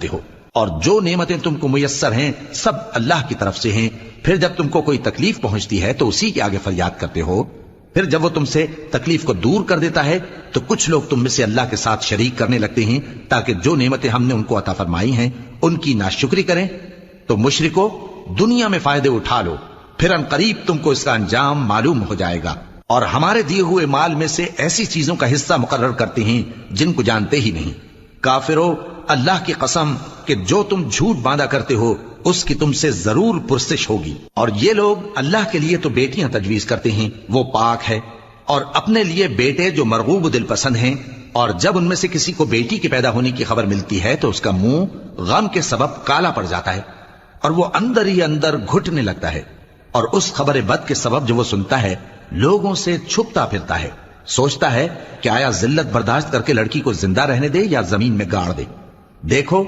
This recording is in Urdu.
ہو، اور جو نعمتیں تم کو میسر ہیں سب اللہ کی طرف سے ہیں۔ پھر جب تم کو کوئی تکلیف پہنچتی ہے تو اسی کے آگے فریاد کرتے ہو، پھر جب وہ تم سے تکلیف کو دور کر دیتا ہے تو کچھ لوگ تم میں سے اللہ کے ساتھ شریک کرنے لگتے ہیں تاکہ جو نعمتیں ہم نے ان کو عطا فرمائی ہیں ان کی ناشکری کریں۔ تو مشرکو، دنیا میں فائدے اٹھا لو، پھر ان قریب تم کو اس کا انجام معلوم ہو جائے گا، اور ہمارے دیے ہوئے مال میں سے ایسی چیزوں کا حصہ مقرر کرتے ہیں جن کو جانتے ہی نہیں۔ کافرو، اللہ کی قسم کہ جو تم جھوٹ باندھا کرتے ہو اس کی تم سے ضرور پرسش ہوگی۔ اور یہ لوگ اللہ کے لیے تو بیٹیاں تجویز کرتے ہیں، وہ پاک ہے، اور اپنے لیے بیٹے جو مرغوب دل پسند ہیں، اور جب ان میں سے کسی کو بیٹی کے پیدا ہونے کی خبر ملتی ہے تو اس کا منہ غم کے سبب کالا پڑ جاتا ہے اور وہ اندر ہی اندر گھٹنے لگتا ہے، اور اس خبر بد کے سبب جو وہ سنتا ہے لوگوں سے چھپتا پھرتا ہے، سوچتا ہے کہ آیا ذلت برداشت کر کے لڑکی کو زندہ رہنے دے یا زمین میں گاڑ دے۔ دیکھو